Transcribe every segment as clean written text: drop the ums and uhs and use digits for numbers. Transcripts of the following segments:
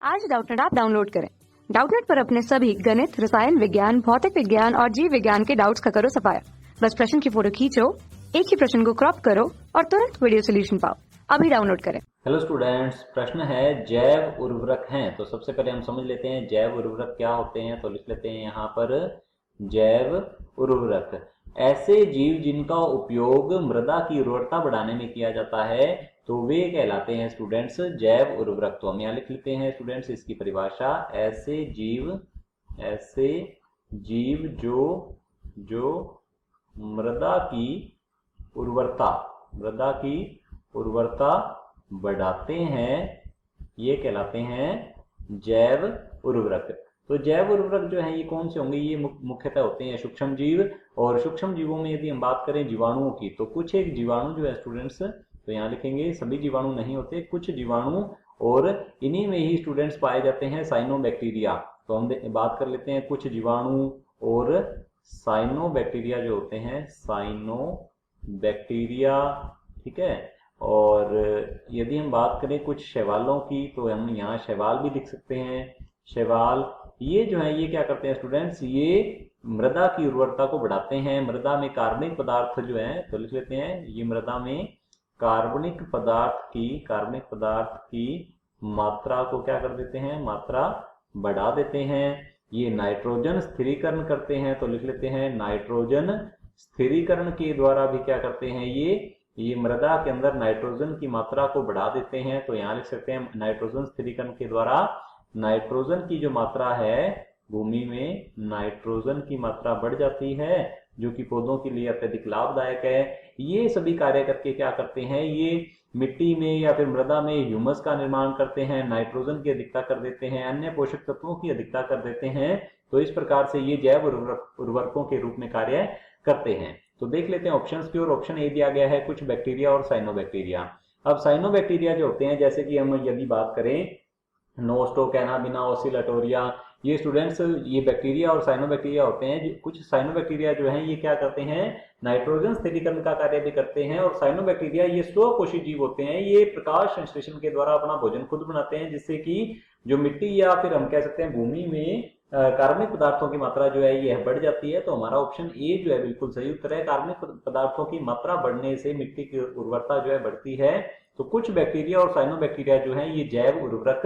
आज Doubtnut app download करें। Doubtnut पर अपने सभी गणित, रसायन विज्ञान, भौतिक विज्ञान और जीव विज्ञान के डाउट्स का करो सफाया। बस प्रश्न की फोटो खींचो, एक ही प्रश्न को क्रॉप करो और तुरंत वीडियो सोल्यूशन पाओ। अभी डाउनलोड करें। हेलो स्टूडेंट्स, प्रश्न है जैव उर्वरक हैं। तो सबसे पहले हम समझ लेते हैं जैव उर्वरक क्या होते हैं। तो लिख लेते हैं यहाँ पर जैव उर्वरक ऐसे जीव जिनका उपयोग मृदा की उर्वरता बढ़ाने में किया जाता है, तो वे कहलाते हैं स्टूडेंट्स जैव उर्वरक। तो हम यहाँ लिख लेते हैं स्टूडेंट्स इसकी परिभाषा। ऐसे जीव जो मृदा की उर्वरता बढ़ाते हैं, ये कहलाते हैं जैव उर्वरक। तो जैव उर्वरक जो है ये कौन से होंगे? ये मुख्यतः होते हैं सूक्ष्म जीव। और सूक्ष्म जीवों में यदि हम बात करें जीवाणुओं की, तो कुछ एक जीवाणु जो है स्टूडेंट्स, तो यहाँ लिखेंगे सभी जीवाणु नहीं होते, कुछ जीवाणु, और इन्हीं में ही स्टूडेंट्स पाए जाते हैं साइनोबैक्टीरिया। तो हम बात कर लेते हैं कुछ जीवाणु और साइनोबैक्टीरिया जो होते हैं, साइनोबैक्टीरिया, ठीक है। और यदि हम बात करें कुछ शैवालों की, तो हम यहाँ शैवाल भी लिख सकते हैं। शैवाल ये जो है ये क्या करते हैं स्टूडेंट्स? ये मृदा की उर्वरता को बढ़ाते हैं। मृदा में कार्बनिक पदार्थ जो है, तो लिख लेते हैं ये मृदा में कार्बनिक पदार्थ की मात्रा को क्या कर देते हैं? मात्रा बढ़ा देते हैं। ये नाइट्रोजन स्थिरीकरण करते हैं, तो लिख लेते हैं नाइट्रोजन स्थिरीकरण के द्वारा भी क्या करते हैं? ये मृदा के अंदर नाइट्रोजन की मात्रा को बढ़ा देते हैं। तो यहाँ लिख सकते हैं नाइट्रोजन स्थिरीकरण के द्वारा नाइट्रोजन की जो मात्रा है, भूमि में नाइट्रोजन की मात्रा बढ़ जाती है, जो कि पौधों के लिए अत्यधिक लाभदायक है। ये सभी कार्य करके क्या करते हैं? ये मिट्टी में या फिर मृदा में ह्यूमस का निर्माण करते हैं, नाइट्रोजन की अधिकता कर देते हैं, अन्य पोषक तत्वों की अधिकता कर देते हैं। तो इस प्रकार से ये जैव उर्वरकों के रूप में कार्य करते हैं। तो देख लेते हैं ऑप्शंस की ओर। ऑप्शन ए दिया गया है कुछ बैक्टीरिया और साइनोबैक्टीरिया। अब साइनोबैक्टीरिया जो होते हैं, जैसे कि हम यदि बात करें नोस्टोकैनाबिना ओसिलेटोरिया, ये स्टूडेंट्स ये बैक्टीरिया और साइनोबैक्टीरिया होते हैं। कुछ साइनोबैक्टीरिया जो हैं ये क्या करते हैं? नाइट्रोजन स्थिरीकरण का कार्य भी करते हैं। और साइनोबैक्टीरिया ये स्वकोशी जीव होते हैं। ये प्रकाश संश्लेषण के द्वारा अपना भोजन खुद बनाते हैं, जिससे कि जो मिट्टी या फिर हम कह सकते हैं भूमि में कार्बनिक पदार्थों की मात्रा जो है ये बढ़ जाती है। तो हमारा ऑप्शन ए जो है बिल्कुल सही उत्तर है। कार्बनिक पदार्थों की मात्रा बढ़ने से मिट्टी की उर्वरता जो है बढ़ती है। तो कुछ बैक्टीरिया और साइनोबैक्टीरिया जो है ये जैव उर्वरक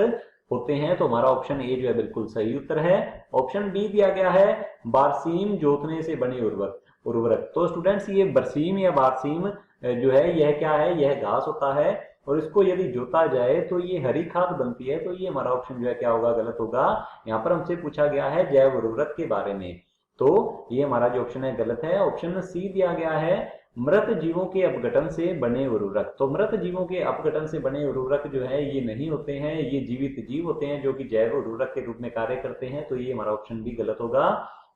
होते हैं। तो हमारा ऑप्शन ए जो है बिल्कुल सही उत्तर है। ऑप्शन बी दिया गया है बारसीम जोतने से बने उर्वरक। तो स्टूडेंट्स ये बरसीम या बारसीम जो है यह क्या है? यह घास होता है, और इसको यदि जोता जाए तो ये हरी खाद बनती है। तो ये हमारा ऑप्शन जो है क्या होगा? गलत होगा। यहाँ पर हमसे पूछा गया है जैव उर्वरक के बारे में, तो ये हमारा जो ऑप्शन है गलत है। ऑप्शन सी दिया गया है मृत जीवों के अपघटन से बने उर्वरक। तो मृत जीवों के अपघटन से बने उर्वरक जो है ये नहीं होते हैं, ये जीवित जीव होते हैं जो कि जैव उर्वरक के रूप में कार्य करते हैं। तो ये हमारा ऑप्शन भी गलत होगा।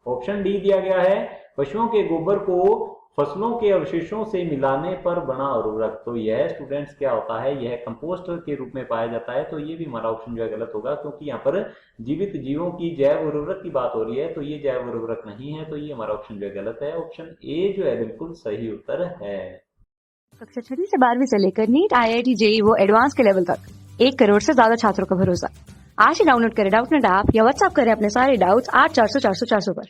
ऑप्शन डी दिया गया है पशुओं के गोबर को फसलों के अवशेषों से मिलाने पर बना उर्वरक। तो यह स्टूडेंट्स क्या होता है? यह कंपोस्ट के रूप में पाया जाता है। तो ये भी हमारा ऑप्शन जो है गलत होगा, क्योंकि यहाँ पर जीवित जीवों की जैव उर्वरक की बात हो रही है। तो ये जैव उर्वरक नहीं है। तो ये हमारा ऑप्शन जो है गलत है। ऑप्शन ए जो है बिल्कुल सही उत्तर है। कक्षा 6 से 12वीं से लेकर नीट, IIT, JEE वो एडवांस के लेवल तक 1 करोड़ से ज्यादा छात्रों का भरोसा। आज ही डाउनलोड करें डाउटनेट ऐप या व्हाट्सएप करें अपने सारे डाउट्स 8400 400 400 पर।